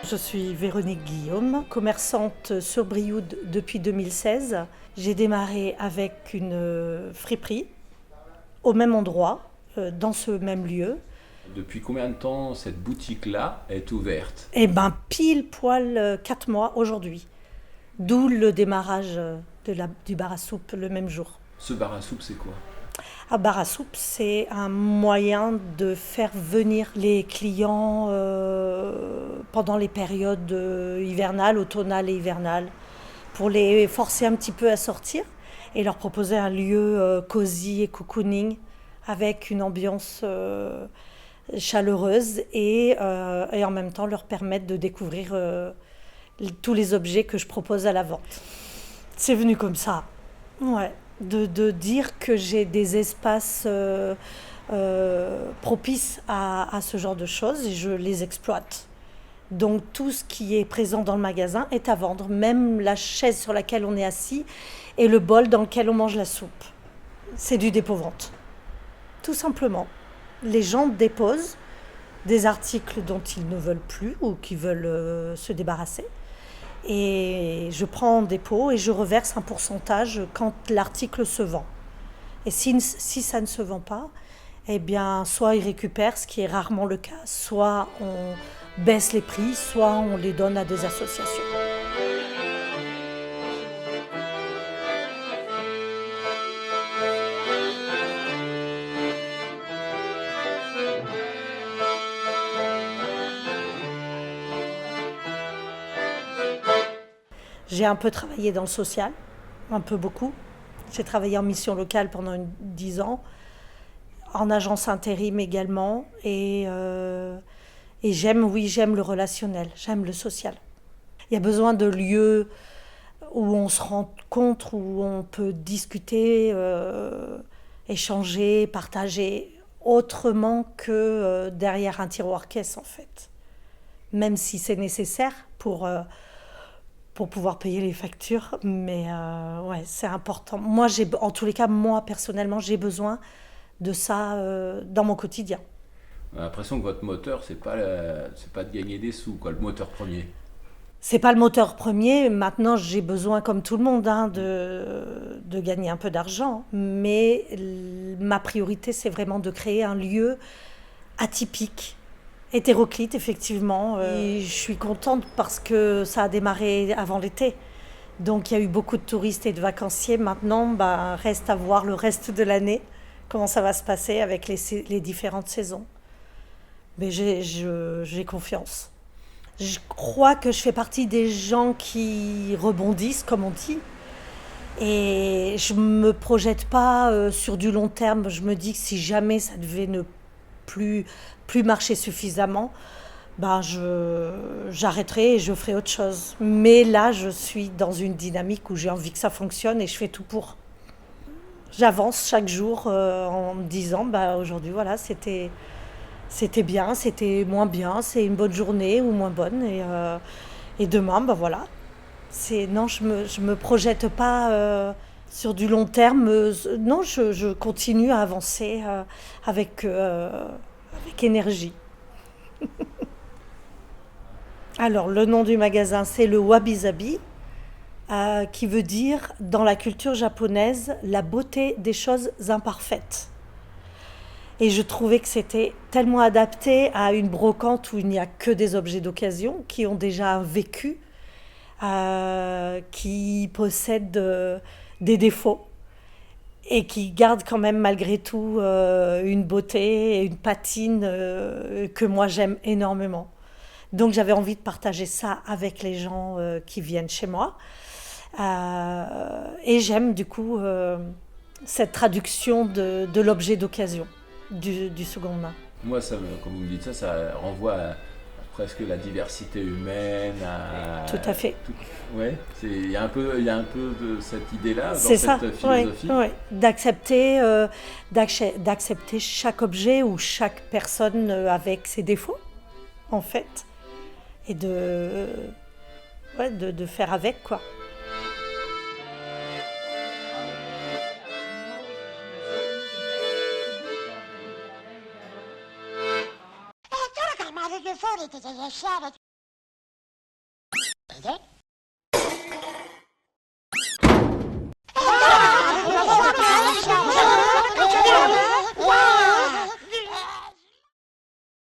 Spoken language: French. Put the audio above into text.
Je suis Véronique Guillaume, commerçante sur Brioude depuis 2016. J'ai démarré avec une friperie au même endroit, dans ce même lieu. Depuis combien de temps cette boutique-là est ouverte? Et ben pile poil 4 mois aujourd'hui. D'où le démarrage du bar à soupe le même jour. Ce bar à soupe, c'est quoi? Un bar à soupe, c'est un moyen de faire venir les clients pendant les périodes hivernales, automnales et hivernales, pour les forcer un petit peu à sortir et leur proposer un lieu cosy et cocooning avec une ambiance chaleureuse et en même temps leur permettre de découvrir tous les objets que je propose à la vente. C'est venu comme ça. Ouais. De dire que j'ai des espaces propices à ce genre de choses et je les exploite. Donc tout ce qui est présent dans le magasin est à vendre, même la chaise sur laquelle on est assis et le bol dans lequel on mange la soupe. C'est du dépôt-vente. Tout simplement. Les gens déposent des articles dont ils ne veulent plus ou qui veulent se débarrasser. Et je prends en dépôt et je reverse un pourcentage quand l'article se vend. Et si ça ne se vend pas, eh bien, soit ils récupèrent, ce qui est rarement le cas, soit on baisse les prix, soit on les donne à des associations. J'ai un peu travaillé dans le social, un peu beaucoup. J'ai travaillé en mission locale pendant 10 ans, en agence intérim également. Et j'aime, oui, j'aime le relationnel, j'aime le social. Il y a besoin de lieux où on se rencontre, où on peut discuter, échanger, partager, autrement que derrière un tiroir caisse en fait. Même si c'est nécessaire pour pouvoir payer les factures, mais ouais, c'est important. Moi, en tous les cas, moi personnellement, j'ai besoin de ça dans mon quotidien. On a l'impression que votre moteur, c'est pas de gagner des sous, quoi, le moteur premier. C'est pas le moteur premier. Maintenant, j'ai besoin, comme tout le monde, hein, de gagner un peu d'argent. Mais ma priorité, c'est vraiment de créer un lieu atypique, hétéroclite, effectivement. Et je suis contente parce que ça a démarré avant l'été. Donc, il y a eu beaucoup de touristes et de vacanciers. Maintenant, bah, reste à voir le reste de l'année, comment ça va se passer avec les différentes saisons. Mais j'ai confiance. Je crois que je fais partie des gens qui rebondissent, comme on dit. Et je me projette pas sur du long terme. Je me dis que si jamais ça devait ne plus, plus marcher suffisamment, ben j'arrêterai et je ferai autre chose. Mais là, je suis dans une dynamique où j'ai envie que ça fonctionne et je fais tout pour. J'avance chaque jour en me disant, bah, aujourd'hui, voilà, c'était bien, c'était moins bien, c'est une bonne journée ou moins bonne. Et demain, ben voilà. Non, je me projette pas sur du long terme. Non, je continue à avancer avec énergie. Alors, le nom du magasin, c'est le Wabi-Sabi, qui veut dire, dans la culture japonaise, la beauté des choses imparfaites. Et je trouvais que c'était tellement adapté à une brocante où il n'y a que des objets d'occasion qui ont déjà un vécu, qui possèdent des défauts et qui gardent quand même malgré tout une beauté et une patine que moi j'aime énormément. Donc j'avais envie de partager ça avec les gens qui viennent chez moi. Et j'aime du coup cette traduction de l'objet d'occasion, du seconde main. Moi, quand vous me dites ça, ça renvoie à presque la diversité humaine, Tout à fait. ouais, il y a un peu de cette idée-là dans C'est ça, cette oui, philosophie. oui. D'accepter chaque objet ou chaque personne avec ses défauts, en fait, et ouais, de faire avec, quoi. Tu racamare le fuori che sei sciare Ok